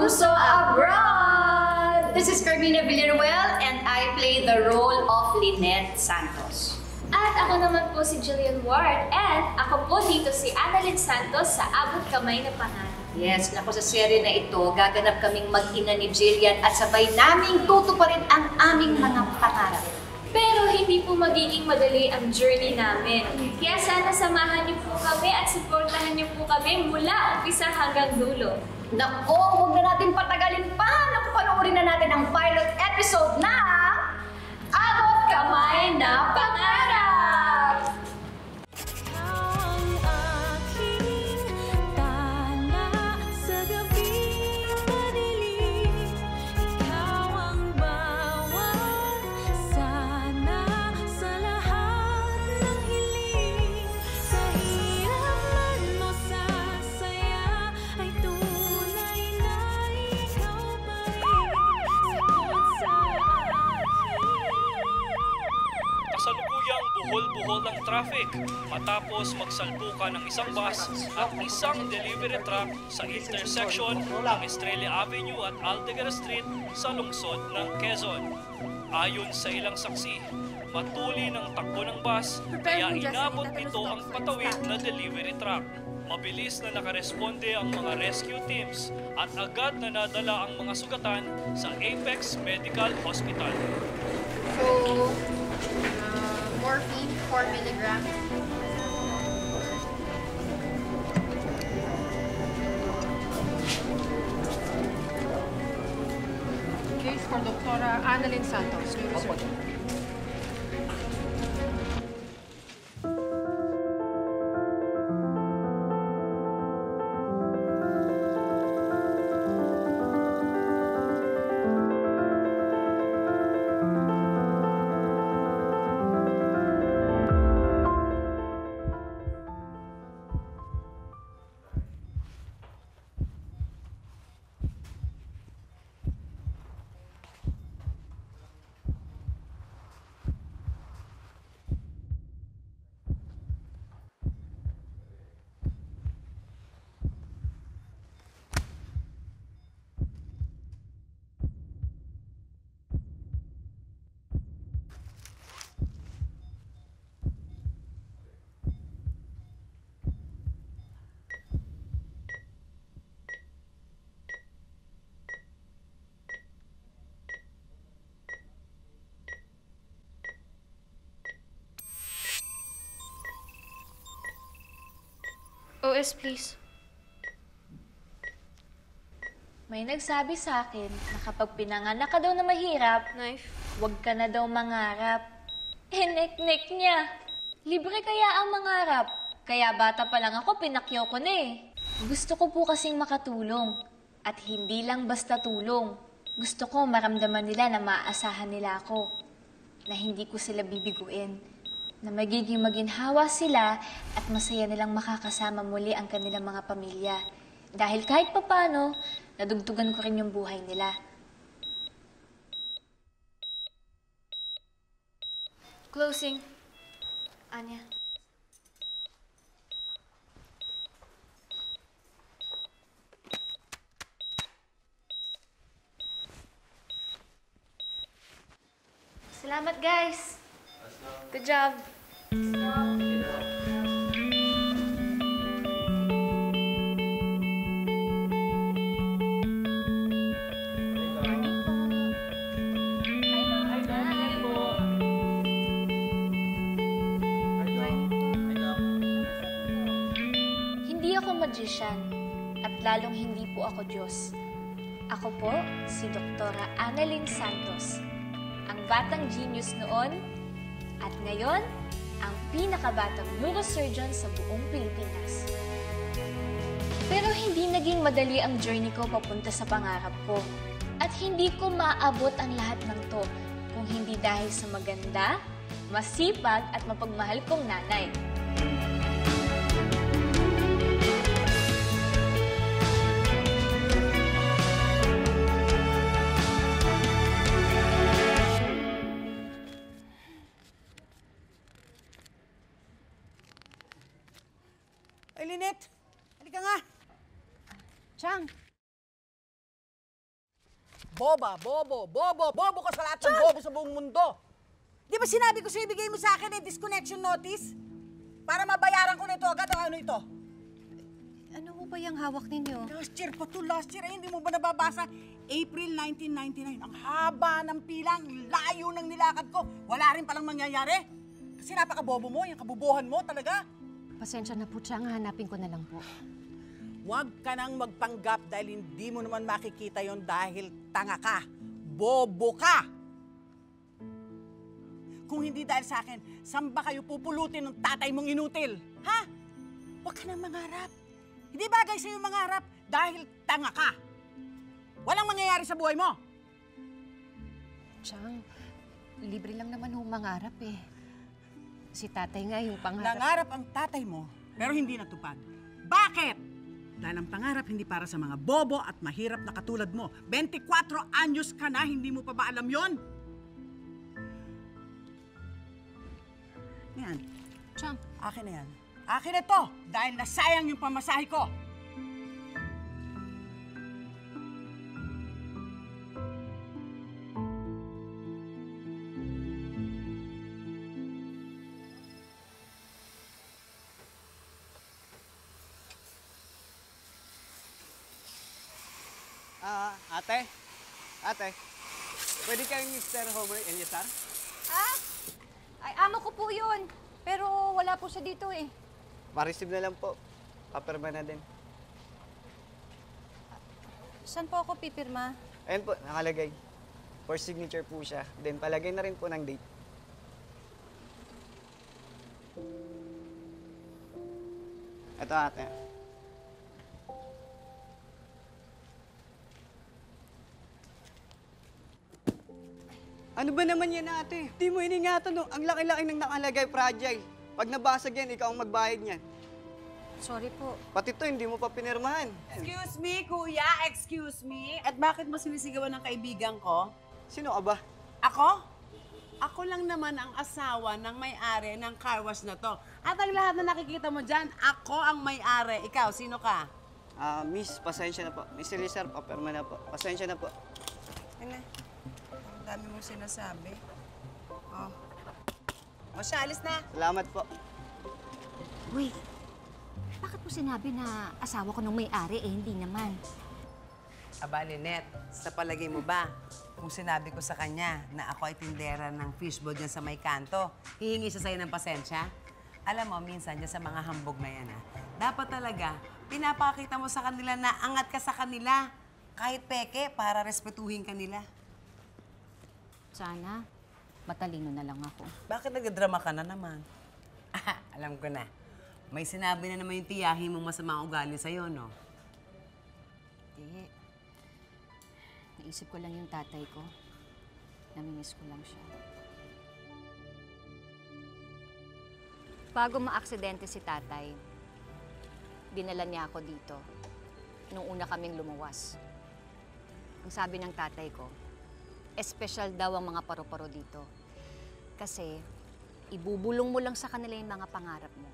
Puso Abroad! This is Carmina Villaruel and I play the role of Lynette Santos. At ako naman po si Jillian Ward and ako po dito si Annalyn Santos sa Abot Kamay na Pangarap. Yes, naku sa serye na ito, gaganap kaming mag-ina ni Jillian at sabay naming tutuparin ang aming mga pangarap. Pero hindi po magiging madali ang journey namin. Kaya sana samahan niyo po kami at supportahan niyo po kami mula umpisa hanggang dulo. Naku, huwag na natin patagalin pa. Naku, panoorin na natin ang pilot episode na Abot Kamay na Pangarap! Kasalukuyang buhol-buhol ang traffic matapos magsalpukan ng isang bus at isang delivery truck sa intersection ng Estrella Avenue at Aldegar Street sa lungsod ng Quezon. Ayon sa ilang saksi, matuli ng takbo ng bus kaya inabot nito ang patawid na delivery truck. Mabilis na nakaresponde ang mga rescue teams at agad na nadala ang mga sugatan sa Apex Medical Hospital. So, morphine, 4 milligrams. Case for Dr. Annalyn Santos. OS, please. May nagsabi sa akin na kapag pinanganak ka daw na mahirap, huwag ka na daw mangarap. Nek-nek niya. Libre kaya ang mangarap. Kaya bata pa lang ako, pinakyaw ko na eh. Gusto ko po kasing makatulong. At hindi lang basta tulong. Gusto ko maramdaman nila na maaasahan nila ako. Na hindi ko sila bibiguin. Na magiging maginhawa sila at masaya nilang makakasama muli ang kanilang mga pamilya. Dahil kahit papano, nadugtugan ko rin yung buhay nila. Closing. Anya. Salamat, guys. Good job. Hindi ako magician at lalong hindi po ako Diyos. Ako po si Dr. Annalyn Santos, ang batang genius noon at ngayon, ang pinakabatang neurosurgeon sa buong Pilipinas. Pero hindi naging madali ang journey ko papunta sa pangarap ko. At hindi ko maabot ang lahat ng to kung hindi dahil sa maganda, masipag at mapagmahal kong nanay. Ay, Lynette! Halika nga! Chang! Bobo ka sa lahat ng bobo sa buong mundo. Di ba sinabi ko sa'yo, ibigay mo sa akin disconnection notice? Para mabayaran ko na ito agad ang ano ito. Ano ho ba yung hawak ninyo? Last year pa to, last year. Ay, hindi mo ba nababasa? April 1999. Ang haba ng pilang, layo ng nilakad ko. Wala rin palang mangyayari. Kasi napakabobo mo, yung kabubuhan mo talaga. Pasensya na po, Chang. Hanapin ko na lang po. Huwag ka nang magpanggap dahil hindi mo naman makikita yon dahil tanga ka. Bobo ka! Kung hindi dahil sa akin, saan ba kayo pupulutin ng tatay mong inutil? Ha? Huwag ka nang mangarap. Hindi bagay sa'yo mangarap dahil tanga ka. Walang mangyayari sa buhay mo. Chang, libre lang naman ho mangarap eh. Si tatay nga yung pangarap. Nangarap ang tatay mo, pero hindi natupad. Bakit? Dahil ang pangarap hindi para sa mga bobo at mahirap na katulad mo. 24 anyos ka na, hindi mo pa ba alam yon? Yan. Chang, Akin na yan. Akin na to, dahil nasayang yung pamasahe ko. Ate, pwede kayong Mr. Homer Eliasar? ay amo ko po yun. Pero wala po siya dito eh. Pa-receive na lang po. Papirma na din. Saan po ako pipirma? Ayun po, nakalagay. For signature po siya. Then palagay na rin po ng date. Ito ate. Ano ba naman yan ate? Di mo iningatan no? Ang laki-laki ng nakalagay, fragile. Pag nabasag yan, ikaw ang magbayad niyan. Sorry po. Pati to, hindi mo pa pinirmahan. Excuse me, kuya, excuse me. At bakit mo sinisigawan ng kaibigan ko? Sino ka ba? Ako? Ako lang naman ang asawa ng may-ari ng car wash na to. At ang lahat na nakikita mo dyan, ako ang may-ari. Ikaw, sino ka? Miss, pasensya na po. Miss Elizar, papirma na po. Pasensya na po. Ano? Ang dami mong sinasabi. Oh. O siya, alis na. Salamat po. Wait, bakit mo sinabi na asawa ko nung may-ari eh, hindi naman? Aba, Lynette, sa palagay mo ba, kung sinabi ko sa kanya na ako ay tindera ng fishbowl dyan sa may kanto, hihingi siya sa'yo ng pasensya? Alam mo, minsan dyan sa mga hambog na yan, dapat talaga, pinapakita mo sa kanila na angat ka sa kanila. Kahit peke, para respetuhin kanila. Sana, matalino na lang ako. Bakit nagdrama ka na naman? Alam ko na. May sinabi na naman yung tiyahin mong masama ugali sa'yo, no? Hindi. Naisip ko lang yung tatay ko. Namimiss ko lang siya. Bago maaksidente si tatay, dinala niya ako dito. Nung una kaming lumuwas. Ang sabi ng tatay ko, espesyal daw ang mga paru-paro dito. Kasi, ibubulong mo lang sa kanila yung mga pangarap mo.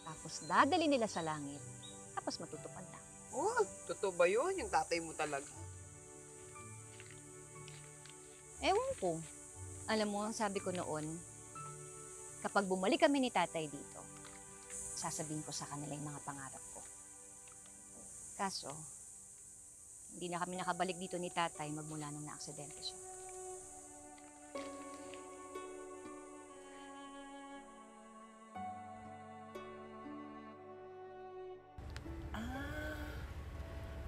Tapos dadali nila sa langit. Tapos matutupad na. Oh, totoo ba yun? Yung tatay mo talaga? Ewan ko. Alam mo, sabi ko noon, kapag bumalik kami ni tatay dito, sasabihin ko sa kanila yung mga pangarap ko. Kaso, hindi na kami nakabalik dito ni tatay magmula nung naaksidente siya.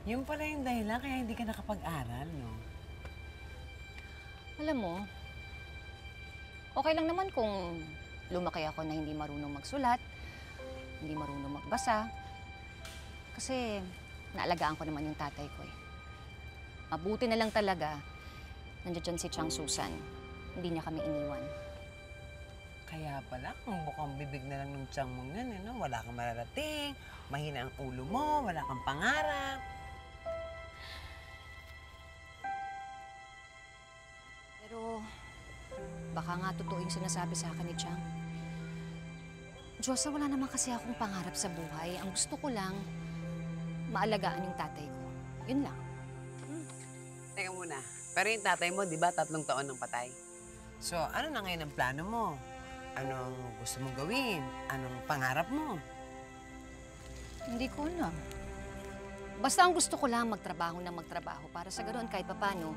Yung pala yung dahilan kaya hindi ka nakapag-aral, no? Alam mo, okay lang naman kung lumaki ako na hindi marunong magsulat, hindi marunong magbasa. Kasi naalagaan ko naman yung tatay ko eh. Mabuti na lang talaga, nandiyan dyan si Chang Susan. Hindi niya kami iniwan. Kaya pala, kung bukang bibig na lang ng tiyang mong yan, no? Wala kang mararating, mahina ang ulo mo, wala kang pangarap. Pero baka nga totoo yung sinasabi sa akin ni Chang. Diyos, wala naman kasi akong pangarap sa buhay. Ang gusto ko lang, maalagaan yung tatay ko. Yun lang. Teka muna, Pero yung tatay mo, di ba, 3 taon nang patay? So, ano na ngayon ang plano mo? Anong gusto mong gawin? Anong pangarap mo? Hindi ko alam. Basta ang gusto ko lang magtrabaho na magtrabaho para sa ganoon kahit papano,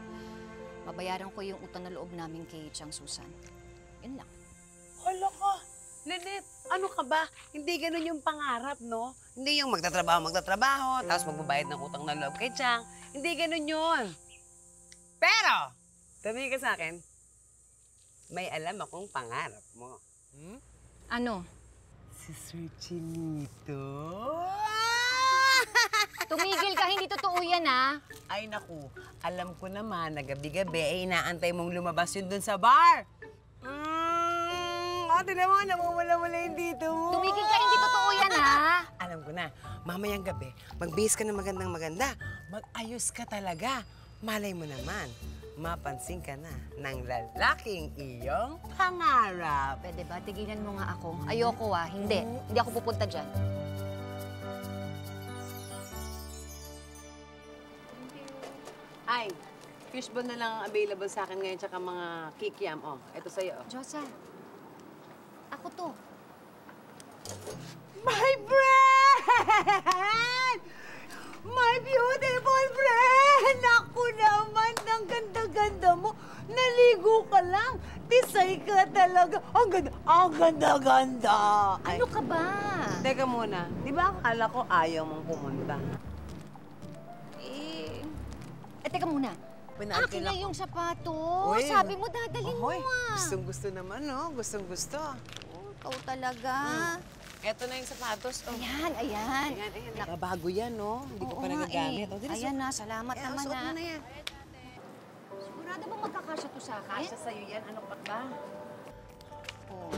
mabayaran ko yung utang na loob namin kay Chang Susan. Yun lang. Hala ka! Lynette, ano ka ba? Hindi ganun yung pangarap, no? Hindi yung magtatrabaho, tapos magbabayad ng utang na loob kay Chang. Hindi ganun yun. Pero, sabihin ka sa akin, may alam akong pangarap mo. Ano? Si Sir Chinito. Tumigil ka, hindi totoo yan, ha? Ay, naku. Alam ko naman na gabi-gabi ay inaantay mong lumabas yun dun sa bar. Ate naman, namumula-mula yun dito. Tumigil ka, hindi totoo yan, ha? Alam ko na, mamayang gabi, magbihis ka ng magandang-maganda. Mag-ayos ka talaga. Malay mo naman, mapansin ka na ng lalaking iyong pangarap. Pwede ba? Tigilan mo nga ako. Ayoko, ha? Hindi. Hindi ako pupunta dyan. Ay, fishball na lang ang available sa akin ngayon tsaka mga kikiam. Oh, ito sa'yo. Oh. Josa, ako to. My friend! My beautiful friend! Naku naman, ang ganda-ganda mo. Naligo ka lang. Tisay ka talaga. Ang ganda-ganda. Ano ka ba? Teka muna, di ba akala ko ayaw mong pumunta? Teka muna. Pinalkin Akin na ako. yung sapatos. Uy, Sabi mo, dadalhin mo, ah. Gustong-gusto naman, no? Gustong-gusto. Ikaw talaga. Eto na yung sapatos. Oh. Ayan, ayan. Ayan. Nakabago yan, no? Hindi ko Oo pa nga, nagagamit. eh. Oh, dito, Ayan na, salamat Ayan, naman, suot mo ha. na yan. Sigurado ba magkakasya to sa akin? Kasya sa'yo yan. Ano pa ba? Oo.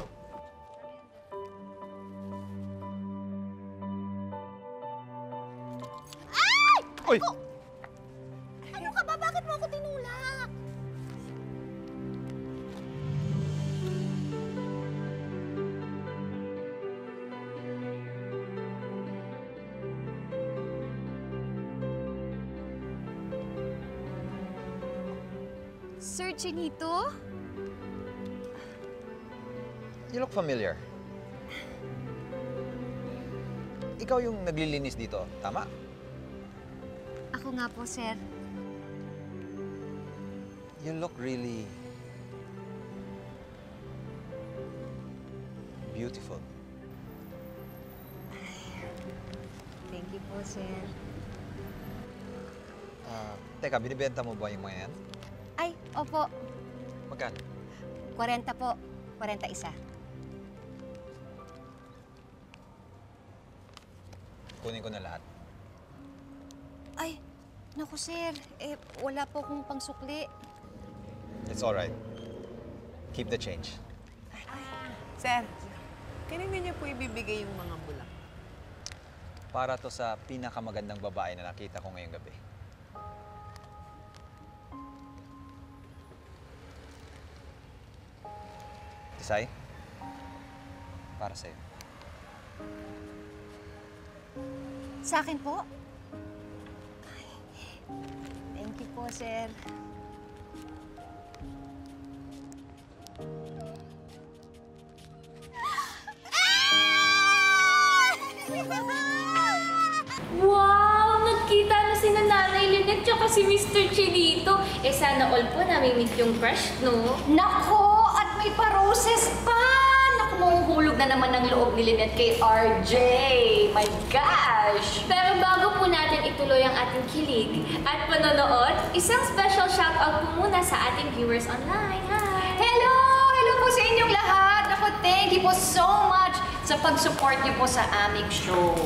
Uy! Ano ka ba? Bakit mo ako tinulak? Sir Chinito? You look familiar. Ikaw yung naglilinis dito, tama? Ako nga po, sir. You look really beautiful. Thank you po, sir. Teka, binibenta mo ba yung mga yan? Ay, opo. Magkano? 40 po. 41. Kunin ko na lahat. Ay, naku, sir. Eh, wala po akong pangsukli. It's alright. Keep the change. Sir, kanina niyo po ibibigay yung mga bulak? Para to sa pinakamagandang babae na nakita ko ngayong gabi. Tisay, para sa'yo. Sa akin po? Ay, thank you po, sir. Wow! Nagkita na si Nanay Lynette tsaka si Mr. Chinito. Eh, sana all po namimit yung crush, no? Nako! At may pa-roses pa! Naku, mahuhulog na naman ng loob ni Lynette kay RJ. My gosh! Pero bago po natin ituloy ang ating kilig at panonood, isang special shoutout po muna sa ating viewers online. Hi! Hello! Hello po sa inyong lahat! Ako, thank you po so much sa pag-support niyo po sa aming show.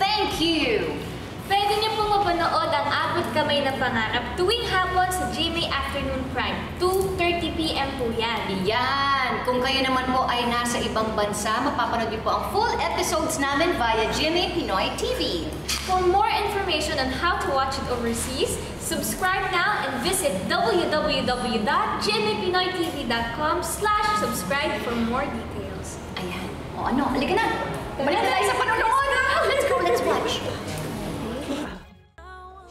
Thank you! Pwede niyo pong mapanood ang Abot Kamay na Pangarap tuwing hapon sa GMA Afternoon Prime. 2:30 p.m. po yan. Yan! Kung kayo naman po ay nasa ibang bansa, mapapanood niyo po ang full episodes namin via GMA Pinoy TV. For more information on how to watch it overseas, subscribe now and visit www.gmapinoytv.com/subscribe for more details. Ayan. O ano, halika na! Balik na tayo sa panonood! Let's go, let's watch!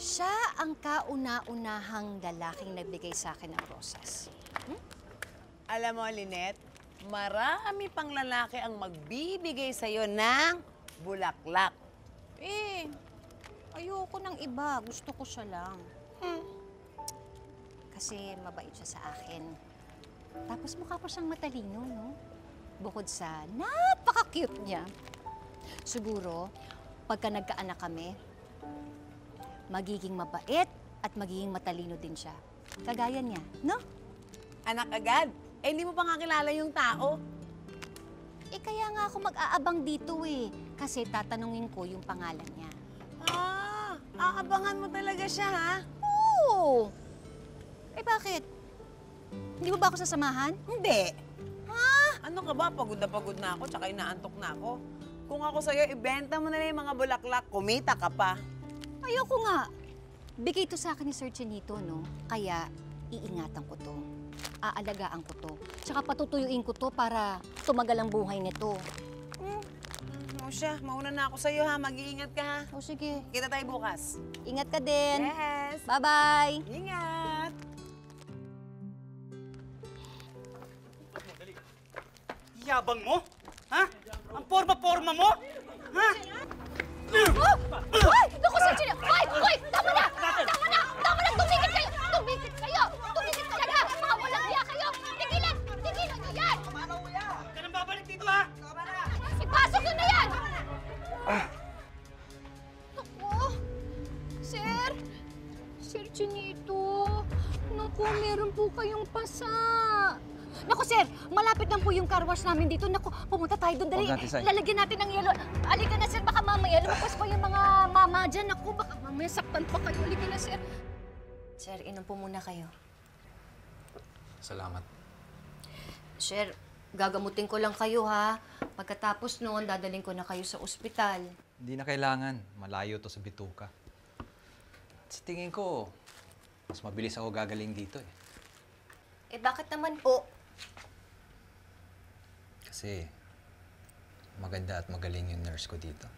Siya ang kauna-unahang lalaking nagbigay sa akin ng rosas? Alam mo, Lynette, marami pang lalaki ang magbibigay sa'yo ng bulaklak. Eh, ayoko ng iba. Gusto ko siya lang. Kasi mabait siya sa akin. Tapos mukha pa siyang matalino, no? Bukod sa napaka-cute niya. Siguro, pagka nagkaanak kami, magiging mabait at magiging matalino din siya. Kagaya niya, no? Anak agad? Eh, hindi mo pa nga kilala yung tao. Eh, kaya nga ako mag-aabang dito eh. Kasi tatanungin ko yung pangalan niya. Ah, aabangan mo talaga siya, ha? Oo! Eh, bakit? Hindi mo ba ako sasamahan? Hindi. Ano ka ba? Pagod na ako, tsaka inaantok na ako. Kung ako sa'yo, ibenta mo na lang yung mga bulaklak, kumita ka pa. Ayoko nga. Bigay to sa akin ni Sir Chinito, no? Kaya, iingatan ko to. Aalagaan ko to. Tsaka patutuyuin ko to para tumagal ang buhay nito. O siya, mauna na ako sa'yo, ha? Mag-iingat ka, ha? O sige, Kita tayo bukas. ingat ka din. Yes! Bye-bye! Ingat! Yabang mo? Ha? Ang forma-forma mo? Ha? Hoy! Naku, Sir Chinito! Hoy! Tama na! Tama na! Tama na! Tumigil kayo! Tumigil kayo! Tumigil talaga! Mga walang hiya kayo! Tigilan! Tigilan nyo yan! Huwag ka nang babalik dito, ha? Ipasok nyo na yan! Naku! Sir! Sir Chinito! Naku, meron po kayong pasa. Naku, sir! Malapit lang po yung car wash namin dito. Naku, pumunta tayo doon. Dali, Huwag natin, Sai. lalagyan natin ng yelo. Alika na, sir. Baka mamaya lumabas pa yung mga mama dyan. Naku, baka mamaya saktan pa kayo. Alika na, sir. Sir, inom po muna kayo. Salamat. Sir, gagamutin ko lang kayo, ha? Pagkatapos noon, dadaling ko na kayo sa ospital. Hindi na kailangan. Malayo to sa bituka. At sa tingin ko, mas mabilis ako gagaling dito eh. Eh, bakit naman po? Kasi maganda at magaling yung nurse ko dito.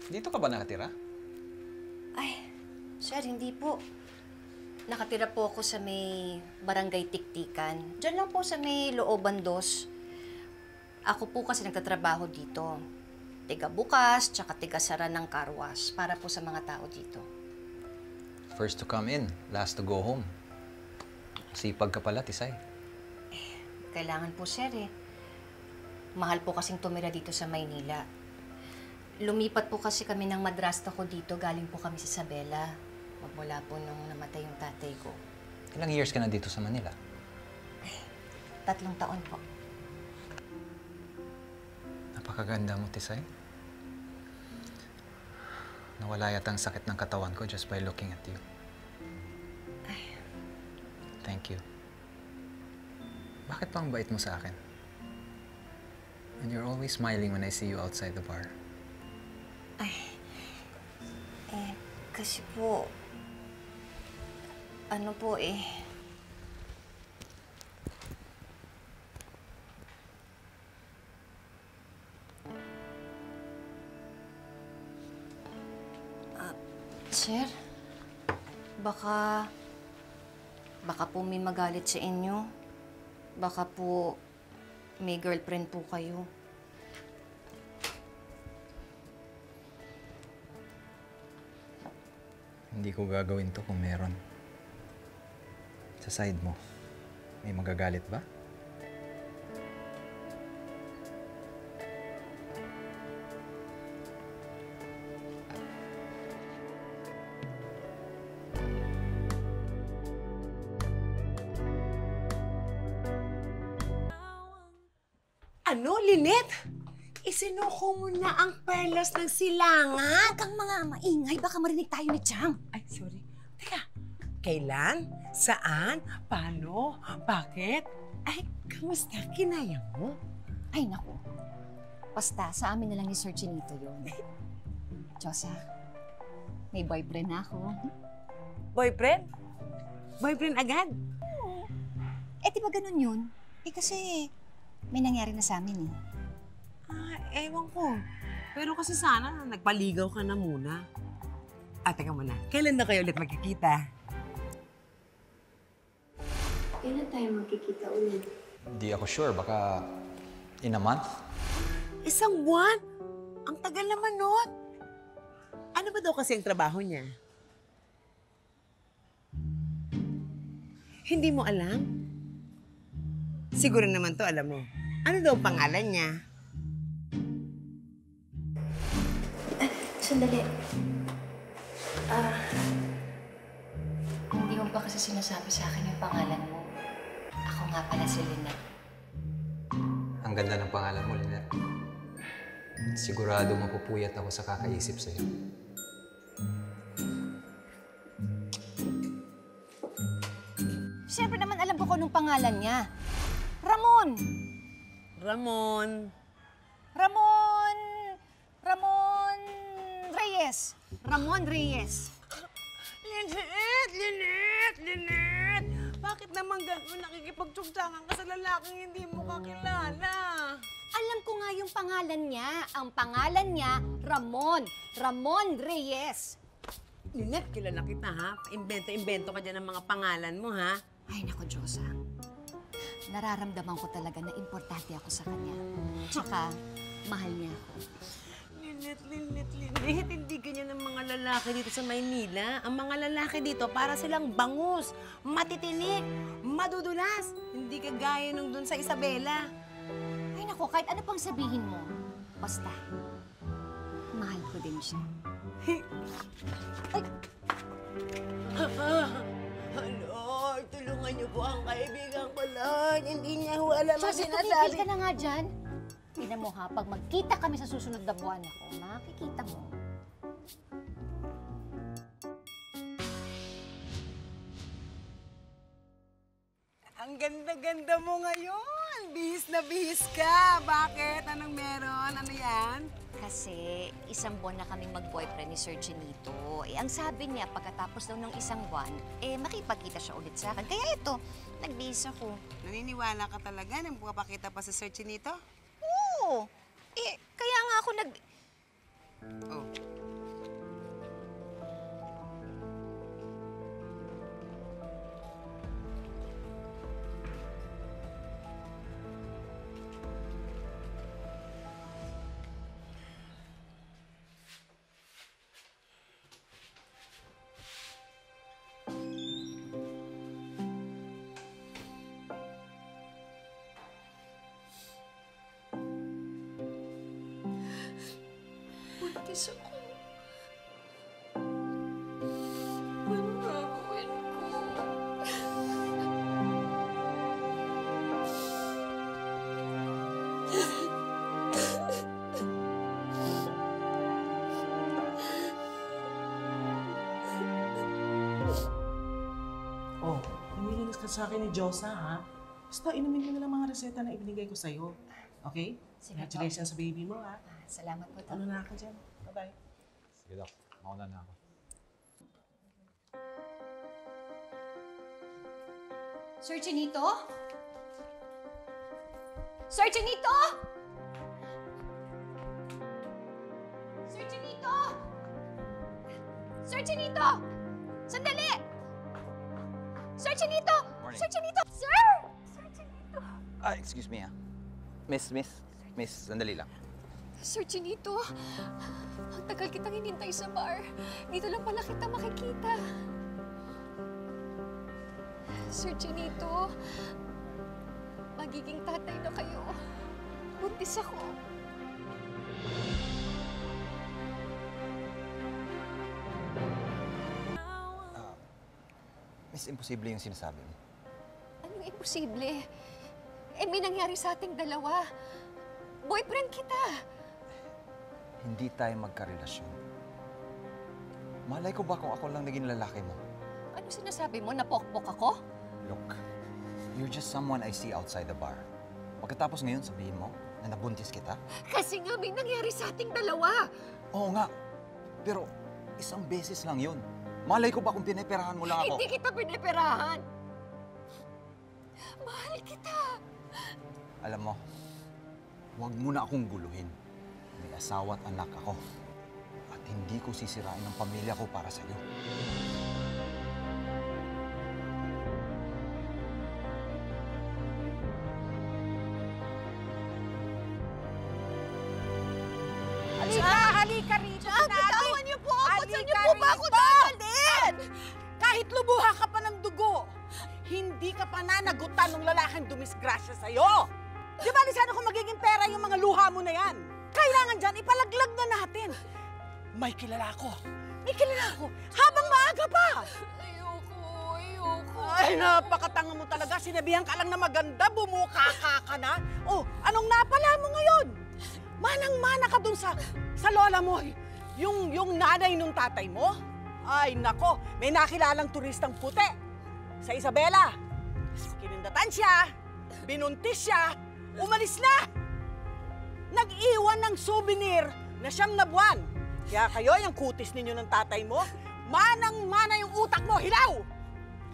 Dito ka ba nakatira? Ay, sir, hindi po. Nakatira po ako sa may barangay Tiktikan. Diyan lang po sa may Looban 2. Ako po kasi nagtatrabaho dito. Tiga bukas, tsaka tiga sara ng car wash para po sa mga tao dito. First to come in, last to go home. Sipag ka pala, Tisay. Kailangan po, sir, eh. Mahal po kasing tumira dito sa Maynila. Lumipat po kasi kami ng madrasta ko dito. Galing po kami sa Isabela. Magmula po nung namatay yung tatay ko. Ilang years ka na dito sa Manila? 3 taon po. Napakaganda mo, Tisay. Nawala yata ang sakit ng katawan ko just by looking at you. Thank you. Bakit pang bait mo sa akin? And you're always smiling when I see you outside the bar. Kasi po, ano po eh, sir, baka po may magalit sa inyo. Baka po may girlfriend po kayo. Hindi ko gagawin to kung meron. Sa side mo, may magagalit ba? Ano, Lynette? Isinuko mo na ang perlas ng silangan. Kang mga maingay, baka marinig tayo ni Chang. Ay, sorry. Teka, kailan? Saan? Paano? Bakit? Ay, kamusta? Kinaya mo? Ay, naku. Basta, sa amin na lang ni Sir Chinito yun. Diyosa, may boyfriend na ako. Boyfriend? Boyfriend agad? Eh, di ba ganun yun? Eh, kasi may nangyari na sa amin eh. Ewan ko. Pero kasi sana nagpaligaw ka na muna. Teka muna. Kailan na kayo ulit magkikita? Kailan tayo magkikita ulit? Hindi ako sure. Baka in a month? Isang buwan? Ang tagal naman nun. Ano ba daw kasi ang trabaho niya? Hindi mo alam? Siguro naman to alam mo. Ano daw ang pangalan niya? Sandali. Hindi mo ba kasi sinasabi sa akin yung pangalan mo? Ako nga pala si Lynette. Ang ganda ng pangalan mo, Lynette. Sigurado mapupuyat ako sa kakaisip sa'yo. Siyempre naman alam ko kung anong pangalan niya. Ramon! Ramon. Ramon Reyes. Ramon Reyes. Lynette! Bakit naman gano'n nakikipagtsugtsangan ka sa lalaking hindi mo kakilala? Alam ko nga yung pangalan niya. Ang pangalan niya, Ramon. Ramon Reyes. Lynette, kilala kita, ha? Imbento ka dyan ng mga pangalan mo, ha? Ay, naku, Diyosa. Nararamdaman ko talaga na importante ako sa kanya. Tsaka, mahal niya ako. Lynette, hindi ganyan ang mga lalaki dito sa Maynila. Ang mga lalaki dito, para silang bangus, matitinik, madudulas. Hindi kagaya nung dun sa Isabela. Ay, naku, kahit ano pang sabihin mo, basta, mahal ko din siya. Ay! Lord, tulungan niyo po ang kaibigan ko, Lord. Hindi niya ho alam ang Diyos, sinasabi. tumigil ka na nga dyan. Tingnan mo ha, pag magkita kami sa susunod na buwan ako, makikita mo. Ang ganda-ganda mo ngayon. Bihis na bihis ka. Bakit? Anong meron? Ano yan? Kasi isang buwan na kaming mag-boyfriend ni Sir Chinito. Eh, ang sabi niya, pagkatapos daw ng isang buwan, makipagkita siya ulit sa akin. Kaya ito, nagbihis ako. Naniniwala ka talaga na magpapakita pa sa Sir Chinito? Oo! Kaya nga ako Oh. Buntis ako. Ano gagawin ko? Oh, namilinis ka sa akin ni Diyosa, ha? Basta inumin mo na lang mga reseta na ibinigay ko sa'yo. Okay? Sige, Congratulations sa baby mo, ha? Salamat po, Doc. Ano na ako dyan? Bye-bye. Sige, Doc. Mauna na ako. Sir Chinito? Sir Chinito? Sir Chinito! Sir Chinito! Sandali! Sir Chinito! Morning. Sir Chinito! Sir! Sir Chinito! Excuse me, ah. Miss, sandali lang. Sir Chinito, ang tagal kitang hinintay sa bar. Dito lang pala kita makikita. Sir Chinito, magiging tatay na kayo. Buntis ako. Miss, imposible yung sinasabi mo. Anong imposible? May nangyari sa ating dalawa. Boyfriend kita. Hindi tayo magkarelasyon. Malay ko ba kung ako lang naging lalaki mo? Ano sinasabi mo? Napokpok ako? Look, you're just someone I see outside the bar. Pagkatapos ngayon, sabihin mo na nabuntis kita? Kasi nga may nangyari sa ating dalawa. Oo nga. Pero isang beses lang yun. Malay ko ba kung piniperahan mo lang ako? Hindi kita piniperahan. Mahal kita. Alam mo, huwag mo na akong guluhin. May asawa at anak ako. At hindi ko sisirain ang pamilya ko para sa'yo. Halika rito. Bitawan niyo po ako! Saan niyo po ba ako rito. dadalhin? Kahit lubuha ka pa ng dugo, hindi ka pa nanagutan ng lalaking dumisgrasya sa'yo. Di ba, sana kung magiging pera yung mga luha mo na yan? Kailangan dyan, ipalaglag na natin. May kilala ko. May kilala ko. Habang maaga pa. Ayoko. Ay, napakatanga mo talaga. Sinabihan ka lang na maganda, bumukaka ka na. Oh, anong napala mo ngayon? Manang-mana ka dun sa lola mo. Yung nanay nung tatay mo. Ay, nako, may nakilalang turistang puti. Sa Isabela. Kinindatan siya, binuntis siya, umalis na. Nag-iwan ng souvenir na 9 na buwan. Kaya kayo, yung kutis ninyo ng tatay mo, manang-mana yung utak mo, hilaw!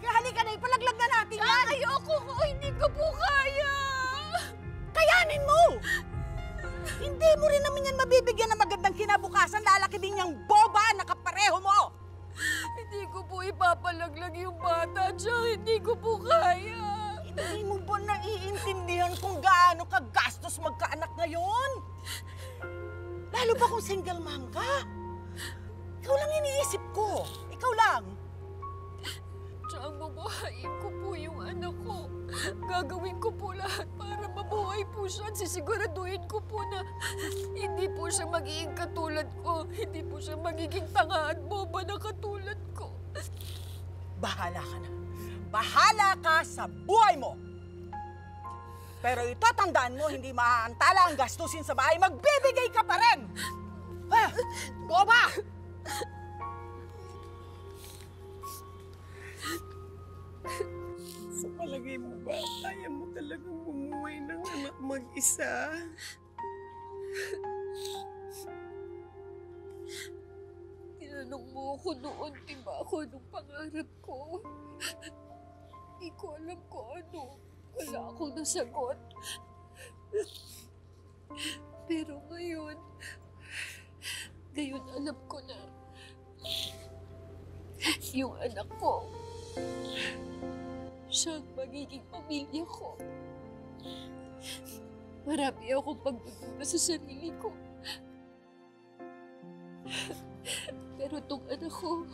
Kaya halika na, ipalaglag na natin yan! Ayoko ko! Hindi ko po kaya! Kayanin mo! Hindi mo rin naman yan mabibigyan ng magandang kinabukasan, lalaki din yung boba na kapareho mo! Hindi ko po ipapalaglag yung bata, Diyan. Hindi ko po kaya! Hindi mo ba naiintindihan kung gaano kagastos magkaanak ngayon? Lalo pa kung single mom ka. Ikaw lang iniisip ko. Ikaw lang. Diyan, babuhayin ko po yung anak ko. Gagawin ko po lahat para mabuhay po siya at sisiguraduhin ko po na hindi po siya magiging katulad ko. Hindi po siya magiging tanga at boba na katulad ko. Bahala ka na. Bahala ka sa buhay mo. Pero ito, tandaan mo, hindi maaantala ang gastusin sa bahay. Magbibigay ka pa rin! Ha? Boba! Sa palagay mo ba, kaya mo talagang bumuhay ng anak mag-isa? Tinanong mo ako noon, diba ako nung pangarap ko? Hindi ko alam kung ano. Wala akong nasagot. Pero ngayon alam ko na yung anak ko, siya ang magiging pamilya ko. Marami akong pagdududa sa sarili ko. Pero tong anak ko,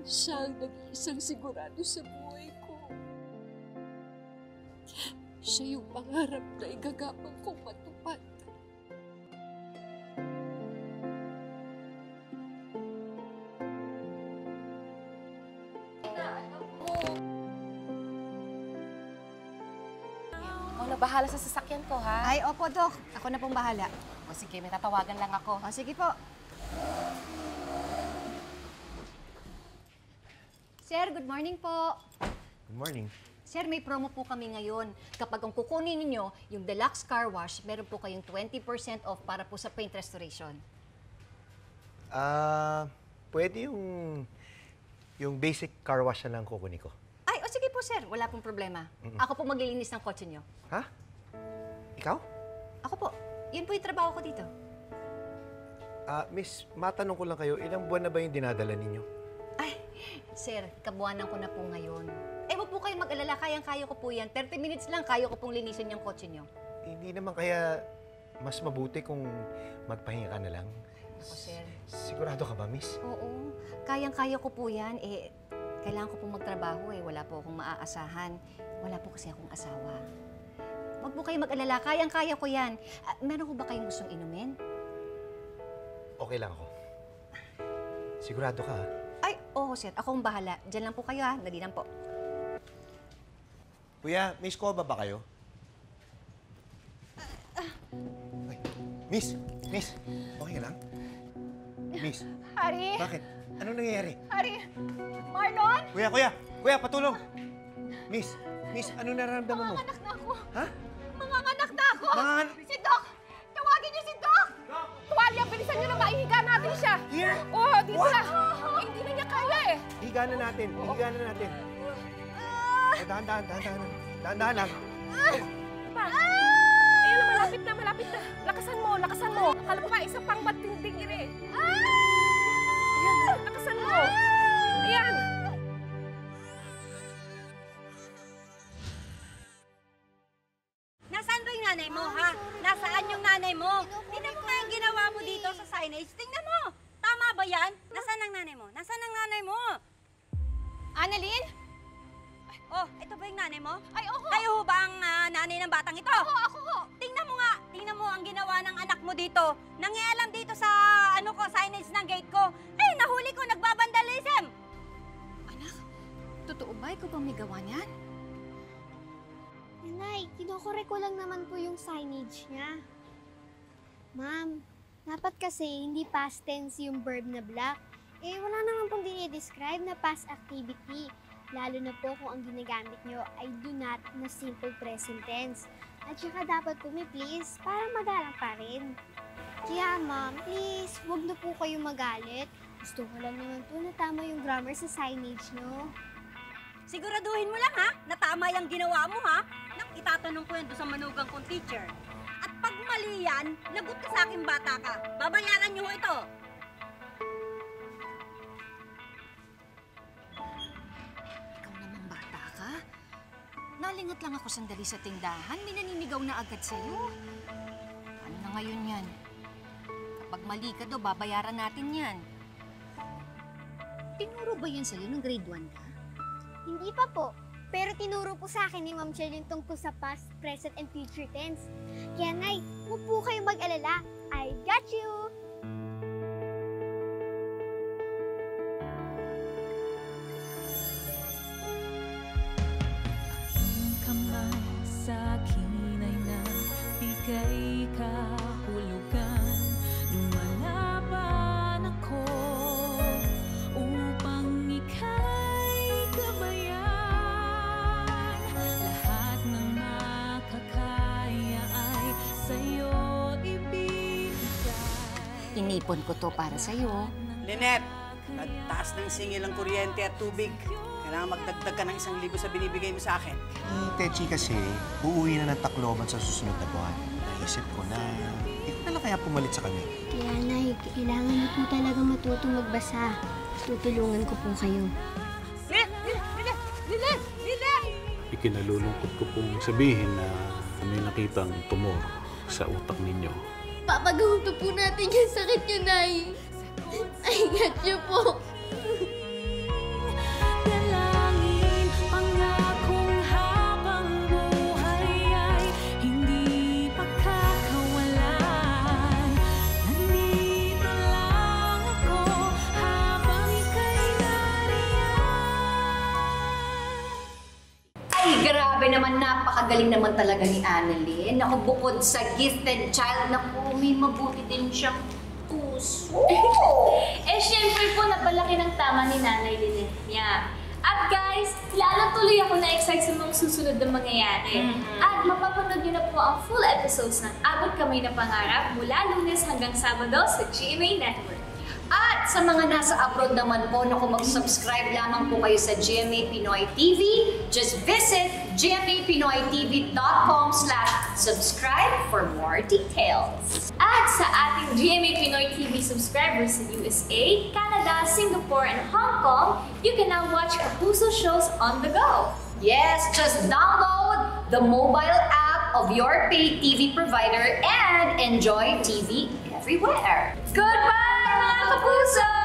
siya ang nag-iisang sigurado sa buhay ko. Siya yung pangarap na igagapang kong matupad. Bahala sa sasakyan ko, ha? Ay, opo, Dok. Ako na pong bahala. O sige, may tatawagan lang ako. O, sige po. Sir, good morning po. Good morning. Sir, may promo po kami ngayon. Kapag ang kukunin ninyo, yung deluxe car wash, meron po kayong 20% off para po sa paint restoration. Pwede yung basic car wash na lang kukunin ko. Ay, o sige po, sir. Wala pong problema. Ako po maglilinis ng kotse nyo. Ha? Ikaw? Ako po. Yun po yung trabaho ko dito. Miss, matanong ko lang kayo, ilang buwan na ba yung dinadala ninyo? Ay, sir, kabuwanan ko na po ngayon. Eh, wag po kayo mag-alala. Kayang-kaya ko po yan. 30 minutes lang, kaya ko pong linisin yung kotse nyo. Hindi naman kaya mas mabuti kung magpahinga ka na lang? Ako, sir. Sigurado ka ba, miss? Oo. Kayang-kaya ko po yan. Eh, kailangan ko pong magtrabaho eh. Wala po akong maaasahan. Wala po kasi akong asawa. Huwag po kayo mag-alala. Kayang-kaya ko yan. Meron ko ba kayong gustong inumin? Okay lang ako. Sigurado ka, ha? Ay, oo, sir. Ako ang bahala. Diyan lang po kayo, ha? Dali lang po. Kuya, may scuba ba kayo? Ay, miss! Okay ka lang? Miss, Hari! bakit? Anong nangyayari? Hari! Marlon! Kuya, patulong! Miss, ano nararamdaman mo? Manganak na ako! Ha? Manganak na ako! Manganak- Si Doc! Tawagin niyo si Doc! Tuwalya, bilisan niyo na maihiga natin siya! Here? Oo, dito What? na! Hindi na niya kaya eh! Higa na natin. Dahan-dahan lang. Ayun na, malapit na! Lakasan mo nanay mo, ha? Nasaan yung nanay mo? Tingnan mo nga yung ginawa mo dito sa signage. Tingnan mo! Tama ba yan? Nasaan ang nanay mo? Nasaan ang nanay mo? Annalyn? Oh, ito ba yung nanay mo? Ay, oo. Kayo ho ba ang nanay ng batang ito? Ako ho. Tingnan mo nga. Tingnan mo ang ginawa ng anak mo dito. Nangialam dito sa, signage ng gate ko. Ay, nahuli ko, nagbabandalism! Totoo ba? Ikaw bang may gawa niyan? Nay, kinokorek ko lang naman po yung signage niya. Ma'am, dapat kasi hindi past tense yung verb na black. Eh, wala naman pong dinidescribe na past activity. Lalo na po kung ang ginagamit nyo ay do not na simple present tense. At saka dapat po may please para magalang pa rin. Kaya ma'am, please, huwag na po kayo magalit. Gusto ko lang naman po na tama yung grammar sa signage nyo. Siguraduhin mo lang, ha? Na tama yung ginawa mo, ha? Itatanong ko yan doon sa manugang kong teacher. At pag mali yan, lagot ka sa akin, bata ka. Babayaran niyo ho ito. Ikaw namang bata ka? Nalingat lang ako sandali sa tindahan. May naninigaw na agad sa'yo. Ano na ngayon yan? Kapag mali ka daw, babayaran natin yan. Tinuro ba yan sa'yo nung grade 1 ka? Hindi pa po. Pero tinuro po sa akin ni Ma'am Chel yung tungkol sa past, present, and future tense. Kaya Nay, huwag po kayong mag-alala. I got you! Ang kamay sa akin ay nagbigay kahulugan. Lumalaban ako upang ika'y gabayan. Lahat ng makakaya ay sa'yo ibibigay. Inipon ko to para sa'yo. Lynette, nagtaas ng singil ang kuryente at tubig. Kailangan magdagdag ka ng 1,000 sa binibigay mo sa akin. Techi kasi, uuwi na ng Tacloban sa susunod na buwan. Naisip ko na, ikaw na lang kaya pumalit sa kanya. Kaya Nay, kailangan niyo po talaga matutong magbasa. Tutulungan ko po kayo. Ikinalulungkot ko pong sabihin na may nakitang tumor sa utak ninyo. Papagamot po natin yung sakit niyo, Nay. I got you po. Dalangin, pangakong habang buhay ay hindi pagkakawalan. Nandito lang ako habang ika'y Ay, grabe naman. Napakagaling naman talaga ni Annalyn. Naku, bukod sa gifted child, naku, may mabuti din siyang puso. Eh, syempre po, napalaki ng tama ni Nanay Lynette niya. At guys, lalo tuloy ako na-excite sa mga susunod na mangyayari. At mapapanood niyo na po ang full episodes ng Abot Kamay na Pangarap mula Lunes hanggang Sabado sa GMA Network. At sa mga nasa abroad naman po, naku, mag-subscribe lamang po kayo sa GMA Pinoy TV. Just visit gmapinoytv.com/subscribe for more details. At sa ating GMA Pinoy TV subscribers sa USA, Canada, Singapore, and Hong Kong, you can now watch Kapuso shows on the go. Yes, just download the mobile app of your paid TV provider and enjoy TV everywhere. Goodbye, mga Kapuso!